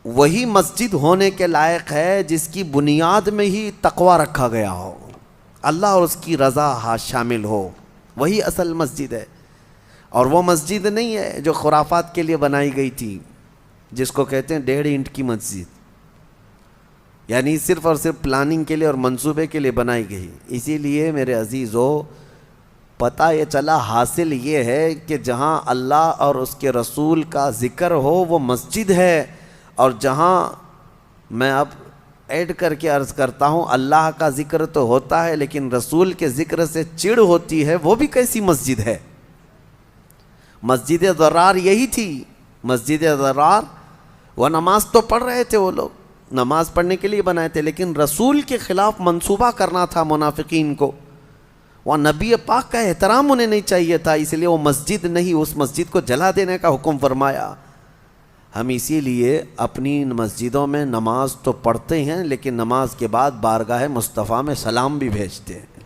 وہی مسجد ہونے کے لائق ہے جس کی بنیاد میں ہی تقوی رکھا گیا ہو، اللہ اور اس کی رضا شامل ہو، وہی اصل مسجد ہے۔ اور وہ مسجد نہیں ہے جو خرافات کے لیے بنائی گئی تھی، جس کو کہتے ہیں 1.5 اینٹ کی مسجد، یعنی صرف اور صرف پلاننگ کے لیے اور منصوبے کے لیے بنائی گئی۔ اسی لیے میرے عزیزو، پتہ یہ چلا، حاصل یہ ہے کہ جہاں اللہ اور اس کے رسول کا ذکر ہو وہ مسجد ہے، اور جہاں میں اب ایڈ کر کے عرض کرتا ہوں اللہ کا ذکر تو ہوتا ہے لیکن رسول کے ذکر سے چڑ ہوتی ہے، وہ بھی کیسی مسجد ہے؟ مسجد ضرار یہی تھی، مسجد ضرار، وہ نماز تو پڑھ رہے تھے، وہ لوگ نماز پڑھنے کے لیے بنائے تھے، لیکن رسول کے خلاف منصوبہ کرنا تھا منافقین کو، وہ نبی پاک کا احترام انہیں نہیں چاہیے تھا، اس لیے وہ مسجد نہیں، اس مسجد کو جلا دینے کا حکم فرمایا۔ ہم اسی لیے اپنی مسجدوں میں نماز تو پڑھتے ہیں لیکن نماز کے بعد بارگاہ مصطفیٰ میں سلام بھی بھیجتے ہیں،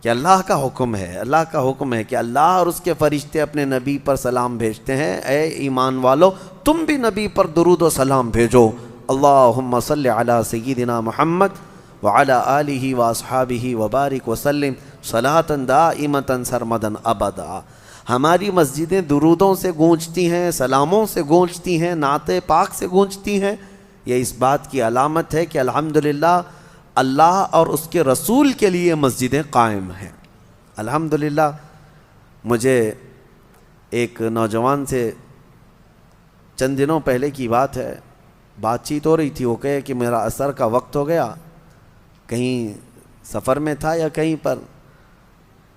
کہ اللہ کا حکم ہے، اللہ کا حکم ہے کہ اللہ اور اس کے فرشتے اپنے نبی پر سلام بھیجتے ہیں، اے ایمان والو تم بھی نبی پر درود و سلام بھیجو، اللہم صلی علی سیدنا محمد وعلی آلہ واصحابہ وبارک وسلم صلاۃ دائمۃ سرمدا ابدا۔ ہماری مسجدیں درودوں سے گونجتی ہیں، سلاموں سے گونجتی ہیں، نعت پاک سے گونجتی ہیں، یہ اس بات کی علامت ہے کہ الحمدللہ اللہ اور اس کے رسول کے لیے مسجدیں قائم ہیں۔ الحمدللہ مجھے ایک نوجوان سے چند دنوں پہلے کی بات ہے، بات چیت ہو رہی تھی، وہ کہے کہ میرا عصر کا وقت ہو گیا، کہیں سفر میں تھا یا کہیں پر،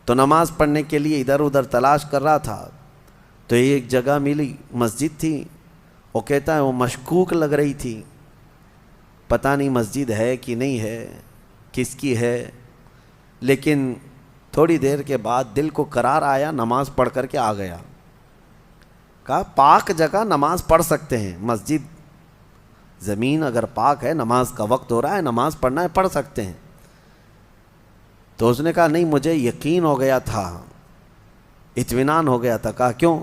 تو نماز پڑھنے کے لیے ادھر ادھر تلاش کر رہا تھا، تو ایک جگہ ملی، مسجد تھی، وہ کہتا ہے وہ مشکوک لگ رہی تھی، پتہ نہیں مسجد ہے کہ نہیں ہے، کس کی ہے، لیکن تھوڑی دیر کے بعد دل کو قرار آیا، نماز پڑھ کر کے آ گیا۔ کہا پاک جگہ نماز پڑھ سکتے ہیں، مسجد زمین اگر پاک ہے، نماز کا وقت ہو رہا ہے، نماز پڑھنا ہے، پڑھ سکتے ہیں۔ تو اس نے کہا نہیں، مجھے یقین ہو گیا تھا، اطمینان ہو گیا تھا۔ کہا کیوں؟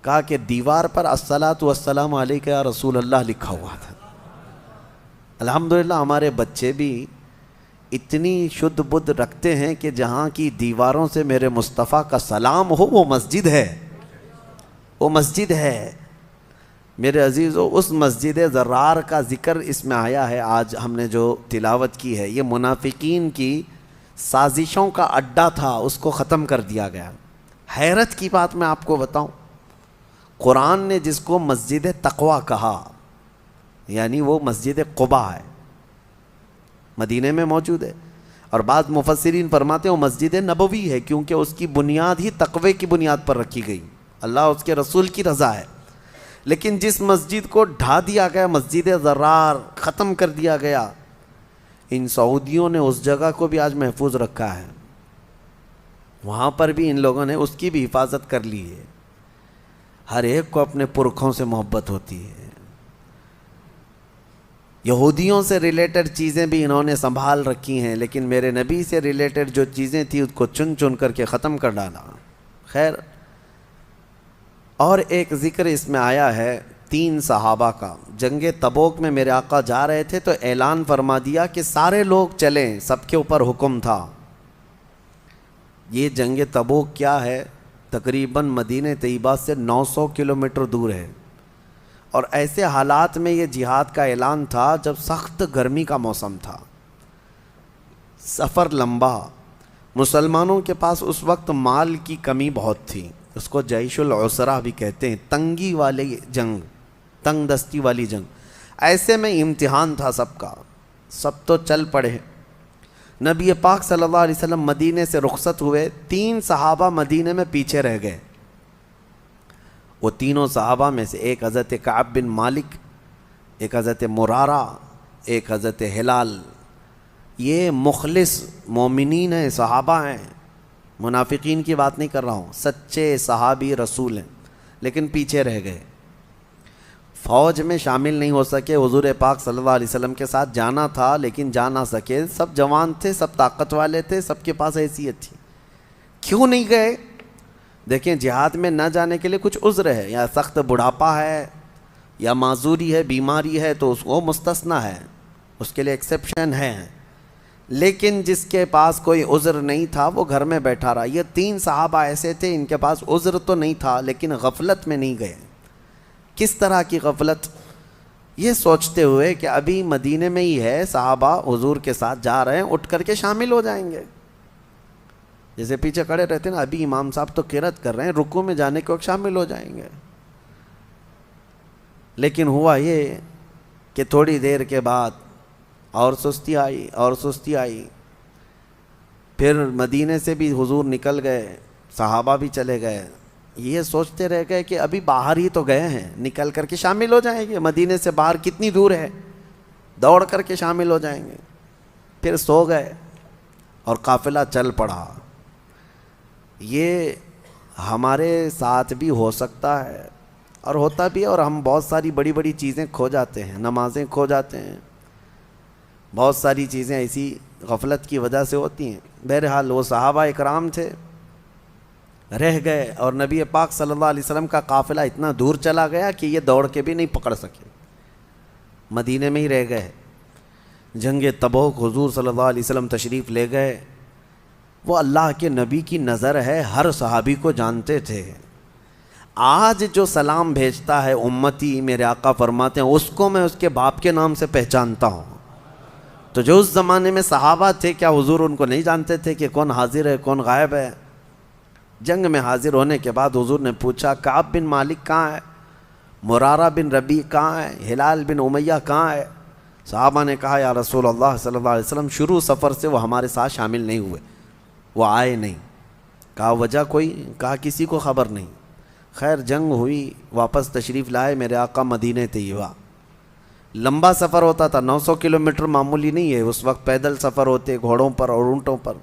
کہا کہ دیوار پر الصلاۃ والسلام علیک یا رسول اللہ لکھا ہوا تھا۔ الحمدللہ ہمارے بچے بھی اتنی شدھ بدھ رکھتے ہیں کہ جہاں کی دیواروں سے میرے مصطفیٰ کا سلام ہو وہ مسجد ہے، وہ مسجد ہے۔ میرے عزیزو، اس مسجد ضرار کا ذکر اس میں آیا ہے، آج ہم نے جو تلاوت کی ہے، یہ منافقین کی سازشوں کا اڈا تھا، اس کو ختم کر دیا گیا۔ حیرت کی بات میں آپ کو بتاؤں، قرآن نے جس کو مسجد تقوی کہا، یعنی وہ مسجد قباء ہے، مدینے میں موجود ہے، اور بعض مفسرین فرماتے ہیں وہ مسجد نبوی ہے، کیونکہ اس کی بنیاد ہی تقوی کی بنیاد پر رکھی گئی، اللہ اس کے رسول کی رضا ہے۔ لیکن جس مسجد کو ڈھا دیا گیا، مسجد ضرار ختم کر دیا گیا، ان سعودیوں نے اس جگہ کو بھی آج محفوظ رکھا ہے، وہاں پر بھی ان لوگوں نے اس کی بھی حفاظت کر لی ہے۔ ہر ایک کو اپنے پرکھوں سے محبت ہوتی ہے، یہودیوں سے ریلیٹڈ چیزیں بھی انہوں نے سنبھال رکھی ہیں، لیکن میرے نبی سے ریلیٹڈ جو چیزیں تھیں اس کو چن چن کر کے ختم کر ڈالا۔ خیر، اور ایک ذکر اس میں آیا ہے 3 صحابہ کا، جنگ تبوک میں میرے آقا جا رہے تھے تو اعلان فرما دیا کہ سارے لوگ چلیں، سب کے اوپر حکم تھا۔ یہ جنگ تبوک کیا ہے؟ تقریباً مدینہ طیبہ سے 900 کلومیٹر دور ہے، اور ایسے حالات میں یہ جہاد کا اعلان تھا جب سخت گرمی کا موسم تھا، سفر لمبا، مسلمانوں کے پاس اس وقت مال کی کمی بہت تھی، اس کو جیش العسرہ بھی کہتے ہیں، تنگی والی جنگ، تنگ دستی والی جنگ۔ ایسے میں امتحان تھا سب کا، سب تو چل پڑے۔ نبی پاک صلی اللہ علیہ وسلم مدینے سے رخصت ہوئے، 3 صحابہ مدینے میں پیچھے رہ گئے۔ وہ تینوں صحابہ میں سے ایک حضرت کعب بن مالک، ایک حضرت مرارہ، ایک حضرت ہلال، یہ مخلص مومنین ہیں، صحابہ ہیں، منافقین کی بات نہیں کر رہا ہوں، سچے صحابی رسول ہیں، لیکن پیچھے رہ گئے، فوج میں شامل نہیں ہو سکے۔ حضور پاک صلی اللہ علیہ وسلم کے ساتھ جانا تھا لیکن جا نہ سکے، سب جوان تھے، سب طاقت والے تھے، سب کے پاس حیثیت تھی، کیوں نہیں گئے؟ دیکھیں، جہاد میں نہ جانے کے لیے کچھ عذر ہے، یا سخت بڑھاپا ہے، یا معذوری ہے، بیماری ہے، تو اس کو مستثنی ہے، اس کے لیے ایکسیپشن ہے. لیکن جس کے پاس کوئی عذر نہیں تھا وہ گھر میں بیٹھا رہا. یہ 3 صحابہ ایسے تھے ان کے پاس عذر تو نہیں تھا لیکن غفلت میں نہیں گئے. کس طرح کی غفلت؟ یہ سوچتے ہوئے کہ ابھی مدینے میں ہی ہے، صحابہ حضور کے ساتھ جا رہے ہیں، اٹھ کر کے شامل ہو جائیں گے. جیسے پیچھے کھڑے رہتے ہیں نا، ابھی امام صاحب تو قرات کر رہے ہیں، رکوع میں جانے کے وقت شامل ہو جائیں گے. لیکن ہوا یہ کہ تھوڑی دیر کے بعد اور سستی آئی اور سستی آئی. پھر مدینے سے بھی حضور نکل گئے، صحابہ بھی چلے گئے. یہ سوچتے رہ گئے کہ ابھی باہر ہی تو گئے ہیں، نکل کر کے شامل ہو جائیں گے. مدینے سے باہر کتنی دور ہے، دوڑ کر کے شامل ہو جائیں گے. پھر سو گئے اور قافلہ چل پڑا. یہ ہمارے ساتھ بھی ہو سکتا ہے اور ہوتا بھی ہے، اور ہم بہت ساری بڑی بڑی چیزیں کھو جاتے ہیں، نمازیں کھو جاتے ہیں، بہت ساری چیزیں ایسی غفلت کی وجہ سے ہوتی ہیں. بہرحال وہ صحابہ اکرام تھے، رہ گئے، اور نبی پاک صلی اللہ علیہ وسلم کا قافلہ اتنا دور چلا گیا کہ یہ دوڑ کے بھی نہیں پکڑ سکے، مدینے میں ہی رہ گئے. جنگ تبوک حضور صلی اللہ علیہ وسلم تشریف لے گئے. وہ اللہ کے نبی کی نظر ہے، ہر صحابی کو جانتے تھے. آج جو سلام بھیجتا ہے امتی، میرے آقا فرماتے ہیں اس کو میں اس کے باپ کے نام سے پہچانتا ہوں. تو جو اس زمانے میں صحابہ تھے، کیا حضور ان کو نہیں جانتے تھے کہ کون حاضر ہے کون غائب ہے؟ جنگ میں حاضر ہونے کے بعد حضور نے پوچھا کعب بن مالک کہاں ہے، مرارہ بن ربیع کہاں ہے، ہلال بن امیہ کہاں ہے؟ صحابہ نے کہا یا رسول اللہ صلی اللہ علیہ وسلم شروع سفر سے وہ ہمارے ساتھ شامل نہیں ہوئے، وہ آئے نہیں. کہا وجہ کوئی؟ کہا کسی کو خبر نہیں. خیر جنگ ہوئی، واپس تشریف لائے میرے آقا مدینہ طیبہ. لمبا سفر ہوتا تھا، 900 کلومیٹر معمولی نہیں ہے، اس وقت پیدل سفر ہوتے، گھوڑوں پر اور اونٹوں پر.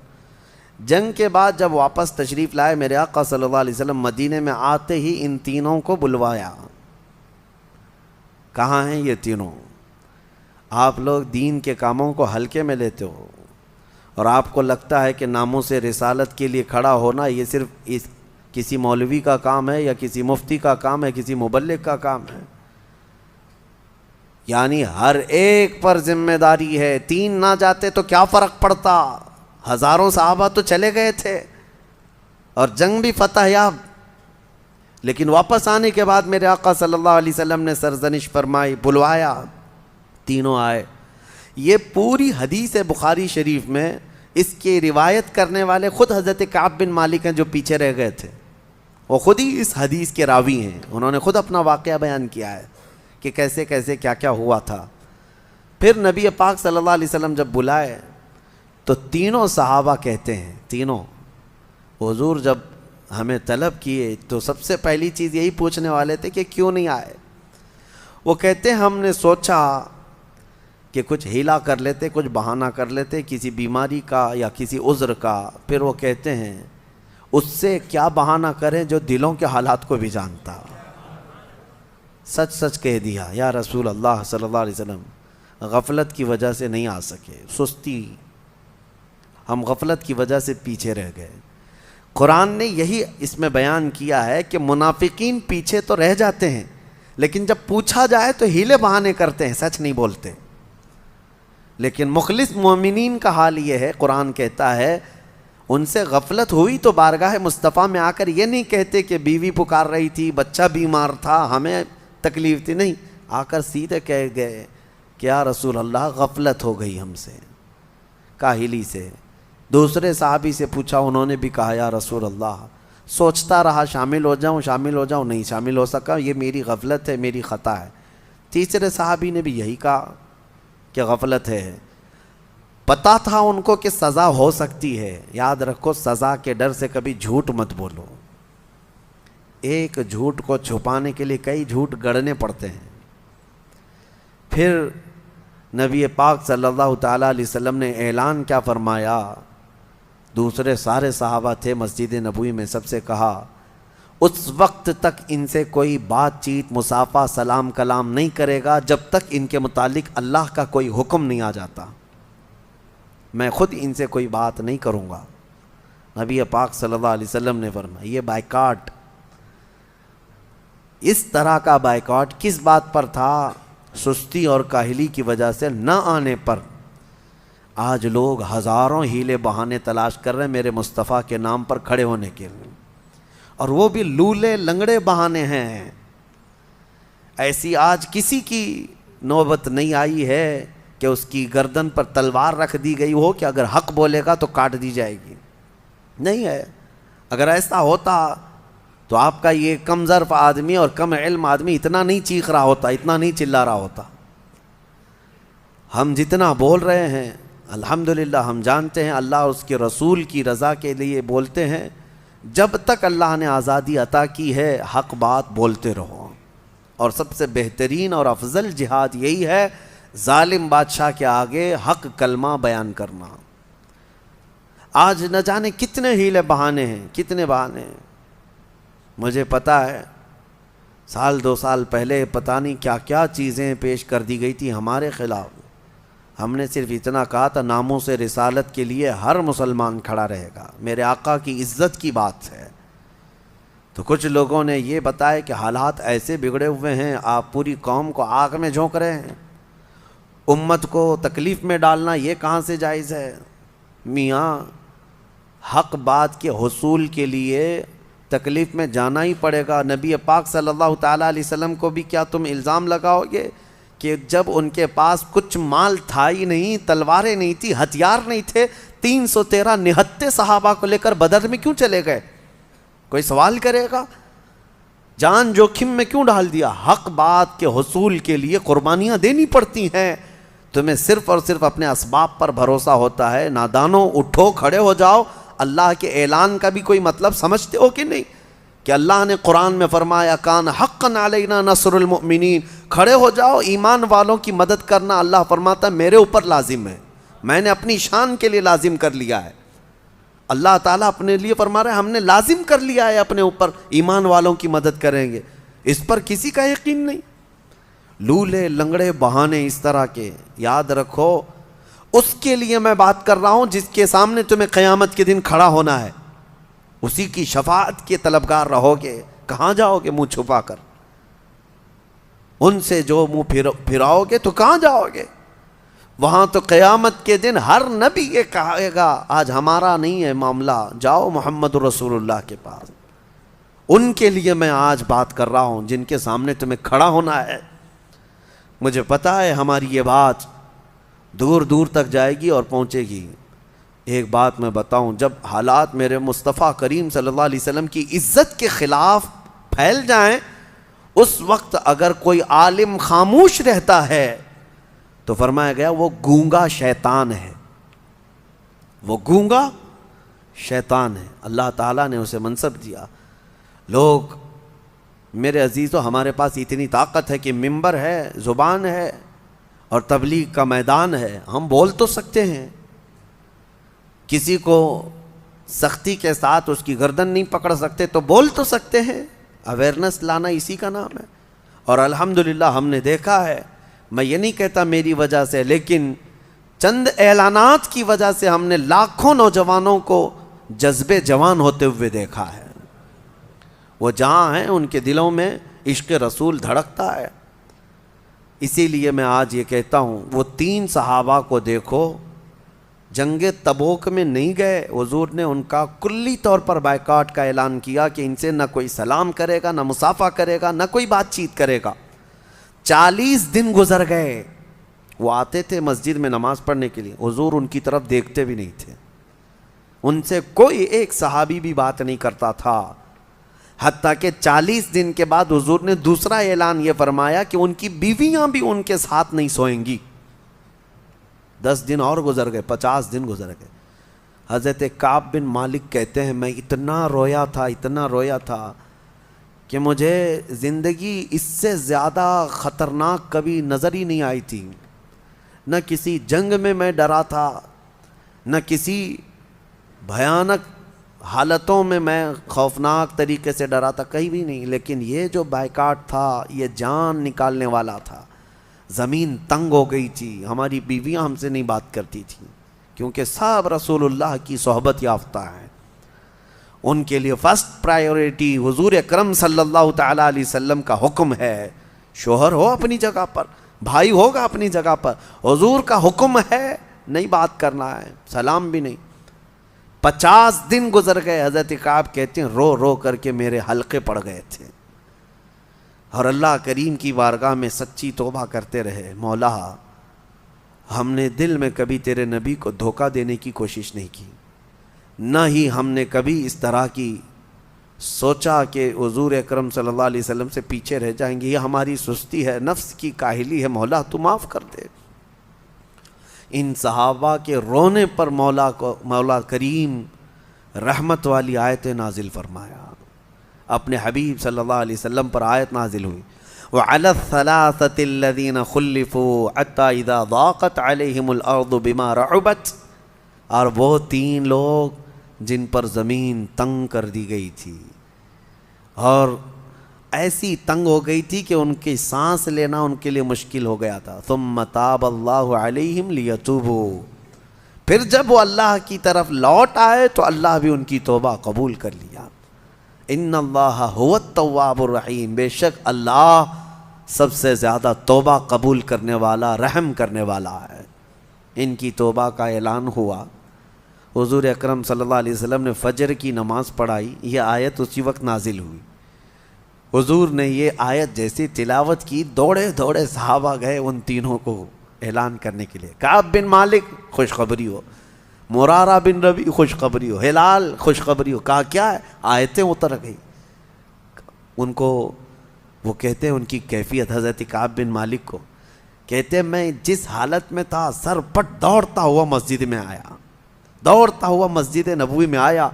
جنگ کے بعد جب واپس تشریف لائے میرے آقا صلی اللہ علیہ وسلم مدینے میں، آتے ہی ان تینوں کو بلوایا. کہاں ہیں یہ تینوں؟ آپ لوگ دین کے کاموں کو ہلکے میں لیتے ہو، اور آپ کو لگتا ہے کہ ناموس رسالت کے لیے کھڑا ہونا یہ صرف کسی مولوی کا کام ہے یا کسی مفتی کا کام ہے، کسی مبلغ کا کام ہے. یعنی ہر ایک پر ذمہ داری ہے. 3 نہ جاتے تو کیا فرق پڑتا، ہزاروں صحابہ تو چلے گئے تھے اور جنگ بھی فتح یاب. لیکن واپس آنے کے بعد میرے آقا صلی اللہ علیہ وسلم نے سرزنش فرمائی، بلوایا، تینوں آئے. یہ پوری حدیث بخاری شریف میں اس کی روایت کرنے والے خود حضرت کعب بن مالک ہیں جو پیچھے رہ گئے تھے. وہ خود ہی اس حدیث کے راوی ہیں، انہوں نے خود اپنا واقعہ بیان کیا ہے کہ کیسے کیسے کیا کیا ہوا تھا. پھر نبی پاک صلی اللہ علیہ وسلم جب بلائے تو تینوں صحابہ کہتے ہیں، تینوں حضور جب ہمیں طلب کیے تو سب سے پہلی چیز یہی پوچھنے والے تھے کہ کیوں نہیں آئے. وہ کہتے ہیں ہم نے سوچا کہ کچھ ہیلا کر لیتے، کچھ بہانہ کر لیتے کسی بیماری کا یا کسی عذر کا. پھر وہ کہتے ہیں اس سے کیا بہانہ کریں جو دلوں کے حالات کو بھی جانتا. سچ سچ کہہ دیا یا رسول اللہ صلی اللہ علیہ وسلم، غفلت کی وجہ سے نہیں آ سکے، سستی، ہم غفلت کی وجہ سے پیچھے رہ گئے. قرآن نے یہی اس میں بیان کیا ہے کہ منافقین پیچھے تو رہ جاتے ہیں لیکن جب پوچھا جائے تو ہیلے بہانے کرتے ہیں، سچ نہیں بولتے. لیکن مخلص مومنین کا حال یہ ہے، قرآن کہتا ہے ان سے غفلت ہوئی تو بارگاہ مصطفیٰ میں آ کر یہ نہیں کہتے کہ بیوی پکار رہی تھی، بچہ بیمار تھا، ہمیں تکلیف تھی، نہیں، آ کر سیدھے کہہ گئے کہ یا رسول اللہ غفلت ہو گئی ہم سے، کاہلی سے. دوسرے صحابی سے پوچھا، انہوں نے بھی کہا یا رسول اللہ سوچتا رہا شامل ہو جاؤں، نہیں شامل ہو سکا، یہ میری غفلت ہے، میری خطا ہے. تیسرے صحابی نے بھی یہی کہا کہ غفلت ہے. پتہ تھا ان کو کہ سزا ہو سکتی ہے. یاد رکھو سزا کے ڈر سے کبھی جھوٹ مت بولو. ایک جھوٹ کو چھپانے کے لیے کئی جھوٹ گڑنے پڑتے ہیں. پھر نبی پاک صلی اللہ تعالیٰ علیہ وسلم نے اعلان کیا فرمایا، دوسرے سارے صحابہ تھے مسجد نبوی میں، سب سے کہا اس وقت تک ان سے کوئی بات چیت مصافحہ سلام کلام نہیں کرے گا جب تک ان کے متعلق اللہ کا کوئی حکم نہیں آ جاتا. میں خود ان سے کوئی بات نہیں کروں گا. نبی پاک صلی اللہ علیہ وسلم نے فرمایا یہ بائیکاٹ، اس طرح کا بائیکاٹ کس بات پر تھا؟ سستی اور کاہلی کی وجہ سے نہ آنے پر۔ آج لوگ ہزاروں ہیلے بہانے تلاش کر رہے ہیں میرے مصطفیٰ کے نام پر کھڑے ہونے کے لیے، اور وہ بھی لولے لنگڑے بہانے ہیں۔ ایسی آج کسی کی نوبت نہیں آئی ہے کہ اس کی گردن پر تلوار رکھ دی گئی ہو کہ اگر حق بولے گا تو کاٹ دی جائے گی، نہیں ہے۔ اگر ایسا ہوتا تو آپ کا یہ کم ظرف آدمی اور کم علم آدمی اتنا نہیں چیخ رہا ہوتا، اتنا نہیں چلا رہا ہوتا۔ ہم جتنا بول رہے ہیں الحمدللہ ہم جانتے ہیں اللہ اور اس کے رسول کی رضا کے لیے بولتے ہیں۔ جب تک اللہ نے آزادی عطا کی ہے حق بات بولتے رہو، اور سب سے بہترین اور افضل جہاد یہی ہے ظالم بادشاہ کے آگے حق کلمہ بیان کرنا۔ آج نہ جانے کتنے ہیلے بہانے ہیں، کتنے بہانے ہیں۔ مجھے پتہ ہے 1-2 سال پہلے پتہ نہیں کیا کیا چیزیں پیش کر دی گئی تھی ہمارے خلاف۔ ہم نے صرف اتنا کہا تھا ناموس رسالت کے لیے ہر مسلمان کھڑا رہے گا، میرے آقا کی عزت کی بات ہے۔ تو کچھ لوگوں نے یہ بتایا کہ حالات ایسے بگڑے ہوئے ہیں، آپ پوری قوم کو آگ میں جھونک رہے ہیں، امت کو تکلیف میں ڈالنا یہ کہاں سے جائز ہے؟ میاں حق بات کے حصول کے لیے تکلیف میں جانا ہی پڑے گا۔ نبی پاک صلی اللہ تعالیٰ علیہ وسلم کو بھی کیا تم الزام لگاؤ گے کہ جب ان کے پاس کچھ مال تھا ہی نہیں، تلواریں نہیں تھی، ہتھیار نہیں تھے، 313 نہتے صحابہ کو لے کر بدر میں کیوں چلے گئے؟ کوئی سوال کرے گا؟ جان جوکھم میں کیوں ڈال دیا؟ حق بات کے حصول کے لیے قربانیاں دینی پڑتی ہیں۔ تمہیں صرف اور صرف اپنے اسباب پر بھروسہ ہوتا ہے۔ نادانوں اٹھو، کھڑے ہو جاؤ۔ اللہ کے اعلان کا بھی کوئی مطلب سمجھتے ہو کہ نہیں؟ کہ اللہ نے قرآن میں فرمایا کان حقا علینا نصر المؤمنین، کھڑے ہو جاؤ، ایمان والوں کی مدد کرنا اللہ فرماتا ہے میرے اوپر لازم ہے، میں نے اپنی شان کے لیے لازم کر لیا ہے۔ اللہ تعالیٰ اپنے لیے فرما رہا ہے ہم نے لازم کر لیا ہے اپنے اوپر ایمان والوں کی مدد کریں گے، اس پر کسی کا یقین نہیں۔ لولے لنگڑے بہانے اس طرح کے یاد رکھو، اس کے لیے میں بات کر رہا ہوں جس کے سامنے تمہیں قیامت کے دن کھڑا ہونا ہے، اسی کی شفاعت کے طلبگار رہو گے۔ کہاں جاؤ گے منہ چھپا کر؟ ان سے جو منہ پھراؤ گے تو کہاں جاؤ گے؟ وہاں تو قیامت کے دن ہر نبی یہ کہے گا آج ہمارا نہیں ہے معاملہ، جاؤ محمد رسول اللہ کے پاس۔ ان کے لیے میں آج بات کر رہا ہوں جن کے سامنے تمہیں کھڑا ہونا ہے۔ مجھے پتا ہے ہماری یہ بات دور دور تک جائے گی اور پہنچے گی۔ ایک بات میں بتاؤں، جب حالات میرے مصطفیٰ کریم صلی اللہ علیہ وسلم کی عزت کے خلاف پھیل جائیں، اس وقت اگر کوئی عالم خاموش رہتا ہے تو فرمایا گیا وہ گونگا شیطان ہے، وہ گونگا شیطان ہے۔ اللہ تعالیٰ نے اسے منصب دیا۔ لوگ میرے عزیزو، ہمارے پاس اتنی طاقت ہے کہ ممبر ہے، زبان ہے اور تبلیغ کا میدان ہے، ہم بول تو سکتے ہیں۔ کسی کو سختی کے ساتھ اس کی گردن نہیں پکڑ سکتے تو بول تو سکتے ہیں۔ اویئرنس لانا اسی کا نام ہے، اور الحمدللہ ہم نے دیکھا ہے، میں یہ نہیں کہتا میری وجہ سے، لیکن چند اعلانات کی وجہ سے ہم نے لاکھوں نوجوانوں کو جذبے جوان ہوتے ہوئے دیکھا ہے۔ وہ جہاں ہیں ان کے دلوں میں عشق رسول دھڑکتا ہے۔ اسی لیے میں آج یہ کہتا ہوں، وہ 3 صحابہ کو دیکھو، جنگ تبوک میں نہیں گئے، حضور نے ان کا کلی طور پر بائیکاٹ کا اعلان کیا کہ ان سے نہ کوئی سلام کرے گا، نہ مصافحہ کرے گا، نہ کوئی بات چیت کرے گا۔ 40 دن گزر گئے، وہ آتے تھے مسجد میں نماز پڑھنے کے لیے، حضور ان کی طرف دیکھتے بھی نہیں تھے، ان سے کوئی ایک صحابی بھی بات نہیں کرتا تھا، حتیٰ کہ 40 دن کے بعد حضور نے دوسرا اعلان یہ فرمایا کہ ان کی بیویاں بھی ان کے ساتھ نہیں سوئیں گی۔ 10 دن اور گزر گئے، 50 دن گزر گئے۔ حضرت کعب بن مالک کہتے ہیں میں اتنا رویا تھا کہ مجھے زندگی اس سے زیادہ خطرناک کبھی نظر ہی نہیں آئی تھی۔ نہ کسی جنگ میں میں ڈرا تھا، نہ کسی بھیانک حالتوں میں خوفناک طریقے سے ڈرا تھا، کہیں بھی نہیں، لیکن یہ جو بائیکاٹ تھا یہ جان نکالنے والا تھا۔ زمین تنگ ہو گئی تھی، ہماری بیویاں ہم سے نہیں بات کرتی تھیں کیونکہ سب رسول اللہ کی صحبت یافتہ ہیں۔ ان کے لیے فرسٹ پرائیورٹی حضور اکرم صلی اللہ تعالیٰ علیہ وسلم کا حکم ہے. شوہر ہو اپنی جگہ پر, بھائی ہوگا اپنی جگہ پر, حضور کا حکم ہے نہیں بات کرنا ہے, سلام بھی نہیں. 50 دن گزر گئے. حضرت کعب کہتے ہیں رو رو کر کے میرے حلقے پڑ گئے تھے, اور اللہ کریم کی بارگاہ میں سچی توبہ کرتے رہے, مولا ہم نے دل میں کبھی تیرے نبی کو دھوکہ دینے کی کوشش نہیں کی, نہ ہی ہم نے کبھی اس طرح کی سوچا کہ حضور اکرم صلی اللہ علیہ وسلم سے پیچھے رہ جائیں گے, یہ ہماری سستی ہے, نفس کی کاہلی ہے, مولا تو معاف کر دے. ان صحابہ کے رونے پر مولا کریم رحمت والی آیتیں نازل فرمایا. اپنے حبیب صلی اللہ علیہ وسلم پر آیت نازل ہوئی, وَعَلَى الثَّلَاثَةِ الَّذِينَ خُلِّفُوا حَتَّى إِذَا ضَاقَتْ عَلَيْهِمُ الْأَرْضُ بِمَا رَحُبَتْ, اور وہ 3 لوگ جن پر زمین تنگ کر دی گئی تھی, اور ایسی تنگ ہو گئی تھی کہ ان کی سانس لینا ان کے لیے مشکل ہو گیا تھا. ثُمَّ تَابَ اللَّهُ عَلَيْهِمْ لِيَتُوبُوا, پھر جب وہ اللہ کی طرف لوٹ آئے تو اللہ بھی ان کی توبہ قبول کر لیا. ان اللہ هو التواب الرحیم, بے شک اللہ سب سے زیادہ توبہ قبول کرنے والا, رحم کرنے والا ہے. ان کی توبہ کا اعلان ہوا. حضور اکرم صلی اللہ علیہ وسلم نے فجر کی نماز پڑھائی, یہ آیت اسی وقت نازل ہوئی. حضور نے یہ آیت جیسی تلاوت کی, دوڑے دوڑے صحابہ گئے ان تینوں کو اعلان کرنے کے لیے. کعب بن مالک خوشخبری ہو, مرارہ بن ربی خوشخبری ہو, ہلال خوشخبری ہو. کہا کیا ہے؟ آیتیں اتر گئی. ان کو وہ کہتے ہیں ان کی کیفیت, حضرت کعب بن مالک کو کہتے ہیں میں جس حالت میں تھا سر پٹ دوڑتا ہوا مسجد میں آیا, دوڑتا ہوا مسجد نبوی میں آیا,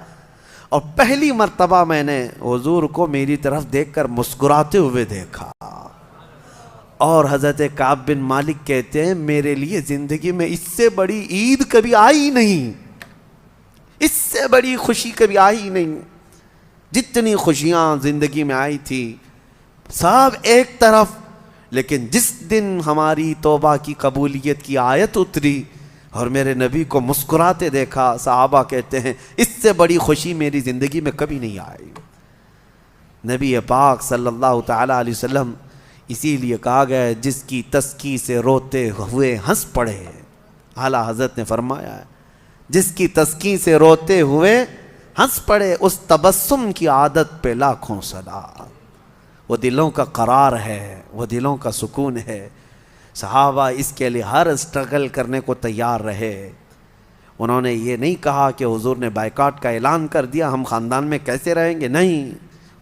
اور پہلی مرتبہ میں نے حضور کو میری طرف دیکھ کر مسکراتے ہوئے دیکھا. اور حضرت کعب بن مالک کہتے ہیں میرے لیے زندگی میں اس سے بڑی عید کبھی آئی نہیں, اس سے بڑی خوشی کبھی آئی نہیں. جتنی خوشیاں زندگی میں آئی تھی سب ایک طرف, لیکن جس دن ہماری توبہ کی قبولیت کی آیت اتری اور میرے نبی کو مسکراتے دیکھا, صحابہ کہتے ہیں اس سے بڑی خوشی میری زندگی میں کبھی نہیں آئی. نبی پاک صلی اللہ تعالیٰ علیہ وسلم اسی لیے کہا گیا ہے جس کی تسکی سے روتے ہوئے ہنس پڑے. اعلیٰ حضرت نے فرمایا ہے جس کی تسکی سے روتے ہوئے ہنس پڑے, اس تبسم کی عادت پہ لاکھوں سلام. وہ دلوں کا قرار ہے, وہ دلوں کا سکون ہے. صحابہ اس کے لیے ہر اسٹرگل کرنے کو تیار رہے. انہوں نے یہ نہیں کہا کہ حضور نے بائیکاٹ کا اعلان کر دیا ہم خاندان میں کیسے رہیں گے, نہیں.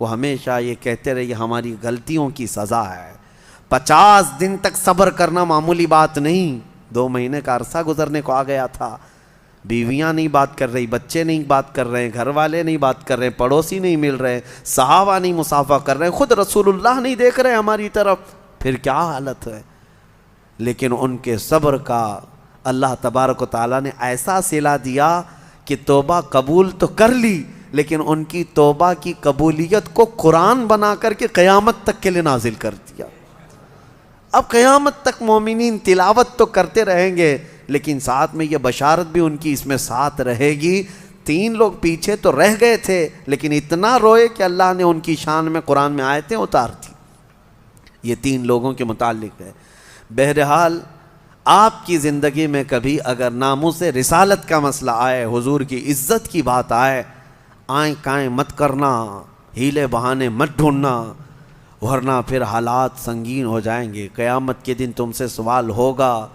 وہ ہمیشہ یہ کہتے رہے یہ ہماری غلطیوں کی سزا ہے. 50 دن تک صبر کرنا معمولی بات نہیں. 2 مہینے کا عرصہ گزرنے کو آ گیا تھا. بیویاں نہیں بات کر رہی, بچے نہیں بات کر رہے, گھر والے نہیں بات کر رہے, پڑوسی نہیں مل رہے, صحابہ نہیں مصافحہ کر رہے, خود رسول اللہ نہیں دیکھ رہے ہماری طرف, پھر کیا حالت ہے. لیکن ان کے صبر کا اللہ تبارک و تعالیٰ نے ایسا صلہ دیا کہ توبہ قبول تو کر لی, لیکن ان کی توبہ کی قبولیت کو قرآن بنا کر کے قیامت تک کے لیے نازل کر دیا. اب قیامت تک مومنین تلاوت تو کرتے رہیں گے, لیکن ساتھ میں یہ بشارت بھی ان کی اس میں ساتھ رہے گی. 3 لوگ پیچھے تو رہ گئے تھے, لیکن اتنا روئے کہ اللہ نے ان کی شان میں قرآن میں آیتیں اتار دی. یہ 3 لوگوں کے متعلق ہے. بہرحال آپ کی زندگی میں کبھی اگر ناموس رسالت کا مسئلہ آئے, حضور کی عزت کی بات آئے, آئیں کائیں مت کرنا, ہیلے بہانے مت ڈھونڈنا, ورنہ پھر حالات سنگین ہو جائیں گے. قیامت کے دن تم سے سوال ہوگا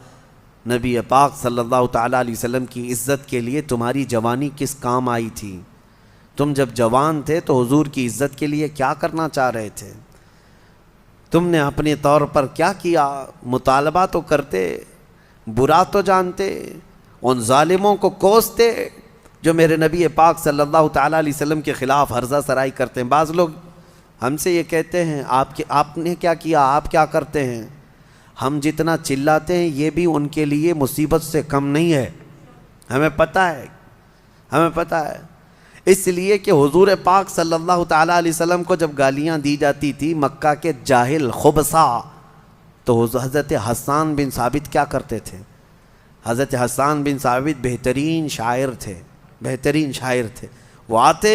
نبی پاک صلی اللہ تعالیٰ علیہ وسلم کی عزت کے لیے تمہاری جوانی کس کام آئی تھی؟ تم جب جوان تھے تو حضور کی عزت کے لیے کیا کرنا چاہ رہے تھے؟ تم نے اپنے طور پر کیا کیا؟ مطالبہ تو کرتے, برا تو جانتے, ان ظالموں کو کوستے جو میرے نبی پاک صلی اللہ تعالیٰ علیہ وسلم کے خلاف ہرزہ سرائی کرتے ہیں. بعض لوگ ہم سے یہ کہتے ہیں آپ نے کیا کیا, آپ کیا کرتے ہیں؟ ہم جتنا چلاتے ہیں یہ بھی ان کے لیے مصیبت سے کم نہیں ہے. ہمیں پتہ ہے, ہمیں پتہ ہے. اس لیے کہ حضور پاک صلی اللہ تعالیٰ علیہ وسلم کو جب گالیاں دی جاتی تھی مکہ کے جاہل خبثا, تو حضرت حسان بن ثابت کیا کرتے تھے؟ حضرت حسان بن ثابت بہترین شاعر تھے, بہترین شاعر تھے. وہ آتے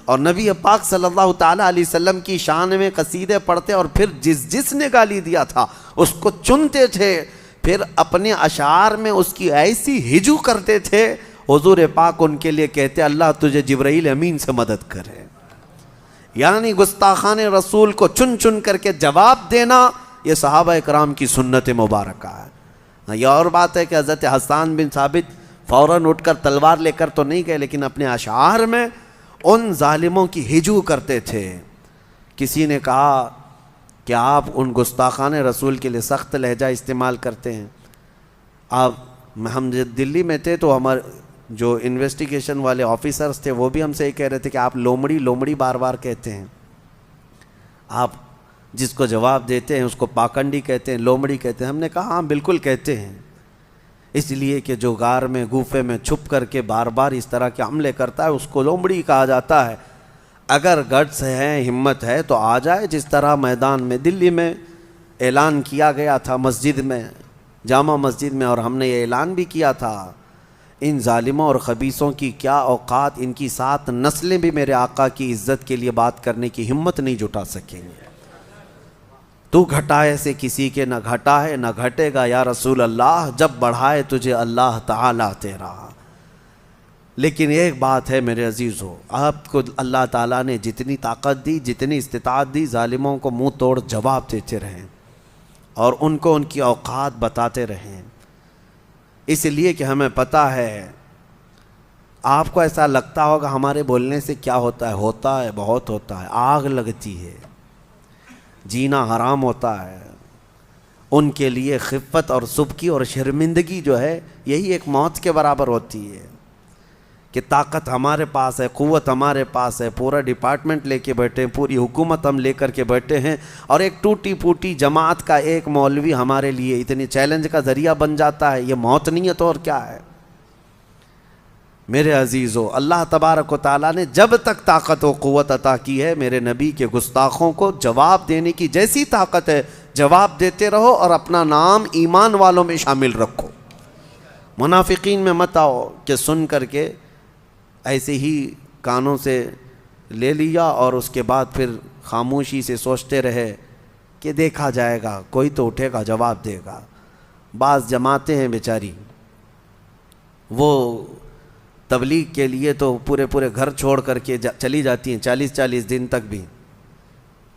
اور نبی پاک صلی اللہ تعالیٰ علیہ وسلم کی شان میں قصیدے پڑھتے اور پھر جس نے گالی دیا تھا اس کو چنتے تھے، پھر اپنے اشعار میں اس کی ایسی ہجو کرتے تھے، حضور پاک ان کے لیے کہتے اللہ تجھے جبرائیل امین سے مدد کرے۔ یعنی گستاخان رسول کو چن چن کر کے جواب دینا، یہ صحابہ اکرام کی سنت مبارکہ ہے۔ یہ اور بات ہے کہ حضرت حسان بن ثابت فوراً اٹھ کر تلوار لے کر تو نہیں گئے، لیکن اپنے اشعار میں ان ظالموں کی ہجو کرتے تھے۔ کسی نے کہا کہ آپ ان گستاخان رسول کے لیے سخت لہجہ استعمال کرتے ہیں۔ ہم دلی میں تھے تو ہمارے جو انویسٹیگیشن والے آفیسرز تھے وہ بھی ہم سے یہ کہہ رہے تھے کہ آپ لومڑی لومڑی بار بار کہتے ہیں، آپ جس کو جواب دیتے ہیں اس کو پاکنڈی کہتے ہیں، لومڑی کہتے ہیں۔ ہم نے کہا ہاں بالکل کہتے ہیں، اس لیے کہ جو غار میں گوفے میں چھپ کر کے بار بار اس طرح کے حملے کرتا ہے اس کو لومڑی کہا جاتا ہے۔ اگر گٹس ہے، ہمت ہے تو آ جائے، جس طرح میدان میں دلی میں اعلان کیا گیا تھا مسجد میں، جامع مسجد میں، اور ہم نے یہ اعلان بھی کیا تھا ان ظالموں اور خبیثوں کی کیا اوقات، ان کی 7 نسلیں بھی میرے آقا کی عزت کے لیے بات کرنے کی ہمت نہیں جٹا سکیں گے۔ تو گھٹائے سے کسی کے نہ گھٹا ہے نہ گھٹے گا یا رسول اللہ، جب بڑھائے تجھے اللہ تعالیٰ تیرا۔ لیکن ایک بات ہے میرے عزیزو، آپ کو اللہ تعالیٰ نے جتنی طاقت دی، جتنی استطاعت دی، ظالموں کو منہ توڑ جواب دیتے رہیں اور ان کو ان کی اوقات بتاتے رہیں، اس لیے کہ ہمیں پتہ ہے۔ آپ کو ایسا لگتا ہوگا ہمارے بولنے سے کیا ہوتا ہے، بہت ہوتا ہے، آگ لگتی ہے، جینا حرام ہوتا ہے۔ ان کے لیے خفت اور سبکی اور شرمندگی جو ہے یہی ایک موت کے برابر ہوتی ہے کہ طاقت ہمارے پاس ہے، قوت ہمارے پاس ہے، پورا ڈپارٹمنٹ لے کے بیٹھے ہیں، پوری حکومت ہم لے کر کے بیٹھے ہیں، اور ایک ٹوٹی پھوٹی جماعت کا ایک مولوی ہمارے لیے اتنی چیلنج کا ذریعہ بن جاتا ہے۔ یہ موت نہیں ہے تو اور کیا ہے؟ میرے عزیزو، اللہ تبارک و تعالیٰ نے جب تک طاقت و قوت عطا کی ہے، میرے نبی کے گستاخوں کو جواب دینے کی جیسی طاقت ہے، جواب دیتے رہو اور اپنا نام ایمان والوں میں شامل رکھو۔ منافقین میں مت آؤ کہ سن کر کے ایسے ہی کانوں سے لے لیا اور اس کے بعد پھر خاموشی سے سوچتے رہے کہ دیکھا جائے گا، کوئی تو اٹھے گا جواب دے گا۔ بعض جماعتیں ہیں بیچاری، وہ تبلیغ کے لیے تو پورے گھر چھوڑ کر کے چلی جاتی ہیں 40 دن تک بھی۔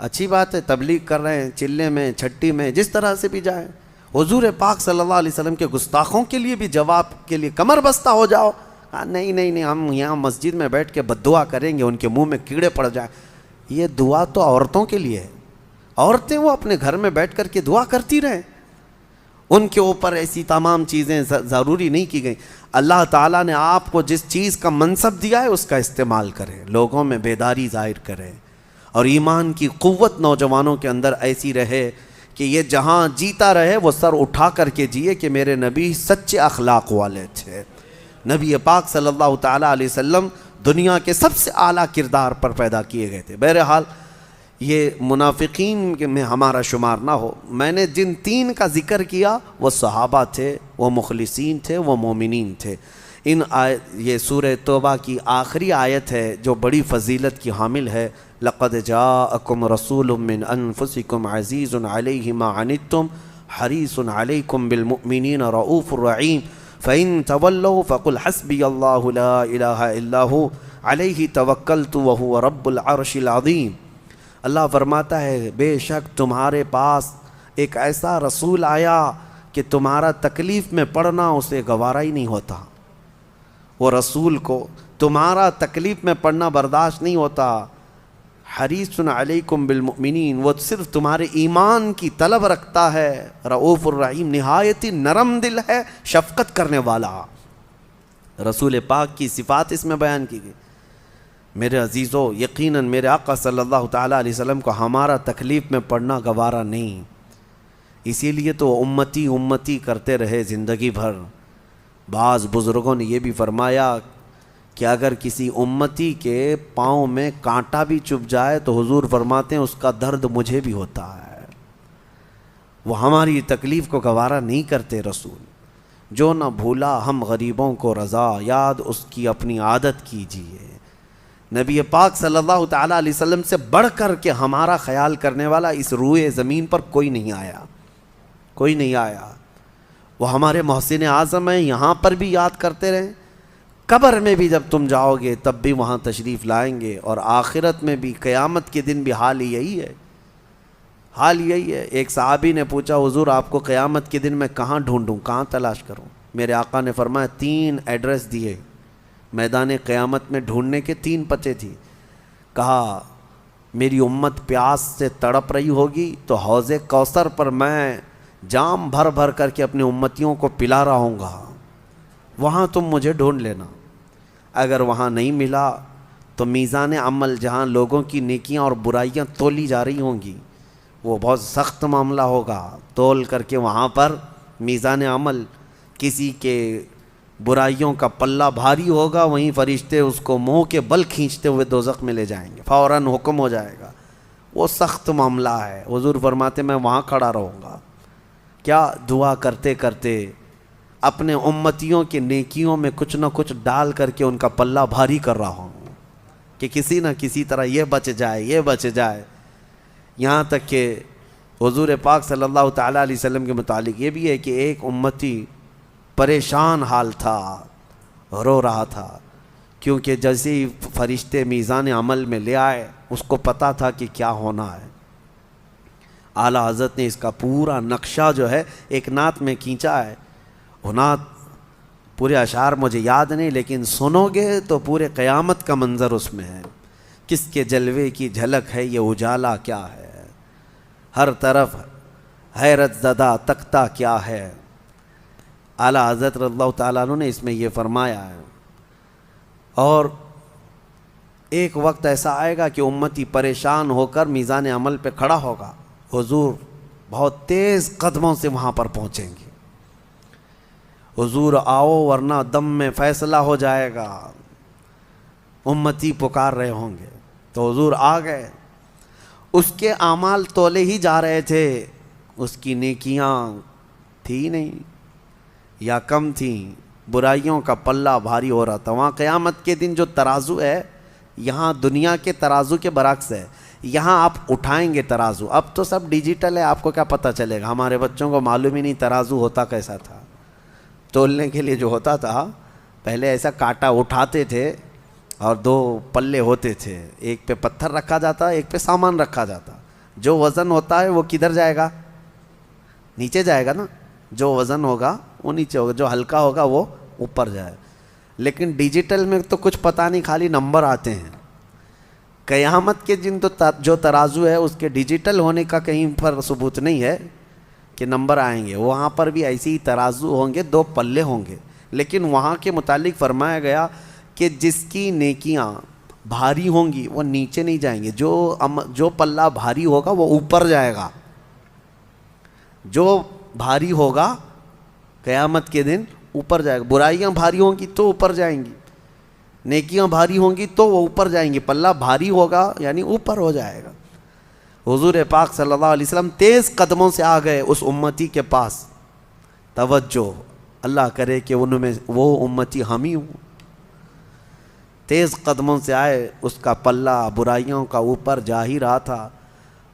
اچھی بات ہے، تبلیغ کر رہے ہیں، چلے میں، چھٹی میں، جس طرح سے بھی جائیں۔ حضور پاک صلی اللہ علیہ وسلم کے گستاخوں کے لیے بھی جواب کے لیے کمر بستہ ہو جاؤ۔ نہیں ہم یہاں مسجد میں بیٹھ کے بد دعا کریں گے، ان کے منہ میں کیڑے پڑ جائیں۔ یہ دعا تو عورتوں کے لیے ہے، عورتیں وہ اپنے گھر میں بیٹھ کر کے دعا کرتی رہیں، ان کے اوپر ایسی تمام چیزیں ضروری نہیں کی گئیں۔ اللہ تعالیٰ نے آپ کو جس چیز کا منصب دیا ہے اس کا استعمال کریں، لوگوں میں بیداری ظاہر کریں، اور ایمان کی قوت نوجوانوں کے اندر ایسی رہے کہ یہ جہاں جیتا رہے وہ سر اٹھا کر کے جیے کہ میرے نبی سچے اخلاق والے تھے۔ نبی پاک صلی اللہ تعالیٰ علیہ وسلم دنیا کے سب سے اعلیٰ کردار پر پیدا کیے گئے تھے۔ بہرحال یہ منافقین میں ہمارا شمار نہ ہو۔ میں نے جن 3 کا ذکر کیا وہ صحابہ تھے، وہ مخلصین تھے، وہ مومنین تھے۔ یہ سورہ توبہ کی آخری آیت ہے جو بڑی فضیلت کی حامل ہے۔ لَقَدْ جَاءَكُمْ رَسُولٌ مِّنْ أَنفُسِكُمْ عَزِيزٌ عَلَيْهِ مَا عَنِتُّمْ حَرِيصٌ عَلَيْكُمْ بِالْمُؤْمِنِينَ رَءُوفٌ رَحِيمٌ فَإِن تَوَلَّوْا فَقُلْ حَسْبِيَ اللَّهُ لَا إِلَٰهَ إِلَّا هُوَ عَلَيْهِ تَوَكَّلْتُ وَهُوَ رَبُّ الْعَرْشِ الْعَظِيمِ۔ اللہ فرماتا ہے بے شک تمہارے پاس ایک ایسا رسول آیا کہ تمہارا تکلیف میں پڑنا اسے گوارا ہی نہیں ہوتا۔ وہ رسول کو تمہارا تکلیف میں پڑنا برداشت نہیں ہوتا۔ حریص علیکم بالمؤمنین، وہ صرف تمہارے ایمان کی طلب رکھتا ہے۔ رؤوف الرحیم، نہایت نرم دل ہے، شفقت کرنے والا۔ رسول پاک کی صفات اس میں بیان کی گئی۔ میرے عزیزو، یقیناً میرے آقا صلی اللہ تعالیٰ علیہ وسلم کو ہمارا تکلیف میں پڑنا گوارا نہیں، اسی لیے تو امتی امتی کرتے رہے زندگی بھر۔ بعض بزرگوں نے یہ بھی فرمایا کہ اگر کسی امتی کے پاؤں میں کانٹا بھی چبھ جائے تو حضور فرماتے ہیں اس کا درد مجھے بھی ہوتا ہے۔ وہ ہماری تکلیف کو گوارا نہیں کرتے رسول۔ جو نہ بھولا ہم غریبوں کو رضا، یاد اس کی اپنی عادت کیجیے۔ نبی پاک صلی اللہ تعالیٰ علیہ وسلم سے بڑھ کر کے ہمارا خیال کرنے والا اس روئے زمین پر کوئی نہیں آیا، کوئی نہیں آیا۔ وہ ہمارے محسن اعظم ہیں، یہاں پر بھی یاد کرتے رہیں، قبر میں بھی جب تم جاؤ گے تب بھی وہاں تشریف لائیں گے، اور آخرت میں بھی، قیامت کے دن بھی حال یہی ہے، حال یہی ہے۔ ایک صحابی نے پوچھا حضور آپ کو قیامت کے دن میں کہاں ڈھونڈوں، کہاں تلاش کروں؟ میرے آقا نے فرمایا 3 ایڈریس دیے، میدان قیامت میں ڈھونڈنے کے 3 پتے تھی۔ کہا میری امت پیاس سے تڑپ رہی ہوگی تو حوض کوثر پر میں جام بھر بھر کر کے اپنے امتیوں کو پلا رہا ہوں گا، وہاں تم مجھے ڈھونڈ لینا۔ اگر وہاں نہیں ملا تو میزان عمل جہاں لوگوں کی نیکیاں اور برائیاں تولی جا رہی ہوں گی، وہ بہت سخت معاملہ ہوگا، تول کر کے وہاں پر میزان عمل، کسی کے برائیوں کا پلہ بھاری ہوگا، وہیں فرشتے اس کو منہ کے بل کھینچتے ہوئے دوزخ میں لے جائیں گے، فوراً حکم ہو جائے گا، وہ سخت معاملہ ہے۔ حضور فرماتے میں وہاں کھڑا رہوں گا، کیا دعا کرتے کرتے اپنے امتیوں کے نیکیوں میں کچھ نہ کچھ ڈال کر کے ان کا پلہ بھاری کر رہا ہوں کہ کسی نہ کسی طرح یہ بچ جائے، یہ بچ جائے۔ یہاں تک کہ حضور پاک صلی اللہ تعالیٰ علیہ وسلم کے متعلق یہ بھی ہے کہ ایک امتی پریشان حال تھا، رو رہا تھا، کیونکہ جیسے ہی فرشتے میزان عمل میں لے آئے اس کو پتہ تھا کہ کیا ہونا ہے۔ اعلیٰ حضرت نے اس کا پورا نقشہ جو ہے ایک نعت میں کھینچا ہے، وہ نعت پورے اشعار مجھے یاد نہیں، لیکن سنو گے تو پورے قیامت کا منظر اس میں ہے۔ کس کے جلوے کی جھلک ہے یہ اجالا کیا ہے، ہر طرف حیرت زدہ تختہ کیا ہے۔ اعلیٰ حضرت رضی اللہ تعالیٰ عنہ نے اس میں یہ فرمایا ہے، اور ایک وقت ایسا آئے گا کہ امتی پریشان ہو کر میزان عمل پہ کھڑا ہوگا، حضور بہت تیز قدموں سے وہاں پر پہنچیں گے، حضور آؤ ورنہ دم میں فیصلہ ہو جائے گا، امتی پکار رہے ہوں گے۔ تو حضور آ گئے، اس کے اعمال تولے ہی جا رہے تھے، اس کی نیکیاں تھی نہیں یا کم تھیں، برائیوں کا پلہ بھاری ہو رہا تھا۔ وہاں قیامت کے دن جو ترازو ہے، یہاں دنیا کے ترازو کے برعکس ہے، یہاں آپ اٹھائیں گے ترازو، اب تو سب ڈیجیٹل ہے، آپ کو کیا پتہ چلے گا، ہمارے بچوں کو معلوم ہی نہیں ترازو ہوتا کیسا تھا۔ تولنے کے لیے جو ہوتا تھا پہلے ایسا کانٹا اٹھاتے تھے اور 2 پلے ہوتے تھے، ایک پہ پتھر رکھا جاتا، ایک پہ سامان رکھا جاتا، جو وزن ہوتا ہے وہ کدھر جائے گا، نیچے جائے گا نا، جو وزن ہوگا وہ نیچے ہوگا، جو ہلکا ہوگا وہ اوپر جائے۔ لیکن ڈیجیٹل میں تو کچھ پتہ نہیں، خالی نمبر آتے ہیں۔ قیامت کے دن تو جو ترازو ہے اس کے ڈیجیٹل ہونے کا کہیں پر ثبوت نہیں ہے کہ نمبر آئیں گے، وہاں پر بھی ایسی ہی ترازو ہوں گے، 2 پلے ہوں گے، لیکن وہاں کے متعلق فرمایا گیا کہ جس کی نیکیاں بھاری ہوں گی وہ نیچے نہیں جائیں گے، جو پلہ بھاری ہوگا وہ اوپر جائے گا، جو بھاری ہوگا قیامت کے دن اوپر جائے گا۔ برائیاں بھاری ہوں گی تو اوپر جائیں گی، نیکیاں بھاری ہوں گی تو وہ اوپر جائیں گی، پلہ بھاری ہوگا یعنی اوپر ہو جائے گا۔ حضور پاک صلی اللہ علیہ وسلم تیز قدموں سے آ گئے اس امتی کے پاس، توجہ، اللہ کرے کہ ان میں وہ امتی ہم ہی ہوں۔ تیز قدموں سے آئے، اس کا پلہ برائیوں کا اوپر جا ہی رہا تھا۔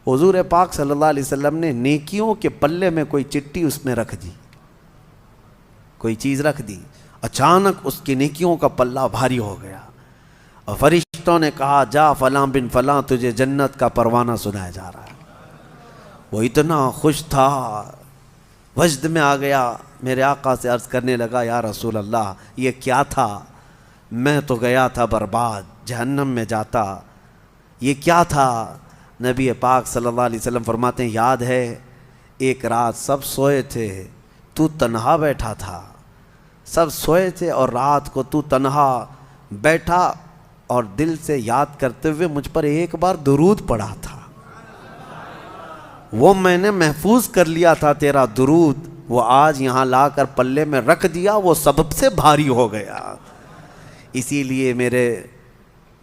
حضور پاک صلی اللہ علیہ وسلم نے نیکیوں کے پلے میں کوئی چٹی اس میں رکھ دی، کوئی چیز رکھ دی، اچانک اس کی نیکیوں کا پلہ بھاری ہو گیا، اور فرشتوں نے کہا جا فلاں بن فلاں تجھے جنت کا پروانہ سنایا جا رہا ہے۔ وہ اتنا خوش تھا، وجد میں آ گیا، میرے آقا سے عرض کرنے لگا یا رسول اللہ یہ کیا تھا، میں تو گیا تھا برباد، جہنم میں جاتا، یہ کیا تھا؟ نبی پاک صلی اللہ علیہ وسلم فرماتے ہیں یاد ہے ایک رات سب سوئے تھے، تو تنہا بیٹھا تھا، سب سوئے تھے اور رات کو تو تنہا بیٹھا اور دل سے یاد کرتے ہوئے مجھ پر ایک بار درود پڑھا تھا، وہ میں نے محفوظ کر لیا تھا تیرا درود، وہ آج یہاں لا کر پلے میں رکھ دیا، وہ سبب سے بھاری ہو گیا۔ اسی لیے میرے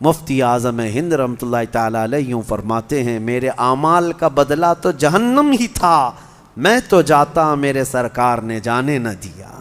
مفتی اعظم ہند رحمۃ اللہ تعالیٰ علیہ یوں فرماتے ہیں میرے اعمال کا بدلہ تو جہنم ہی تھا، میں تو جاتا میرے سرکار نے جانے نہ دیا۔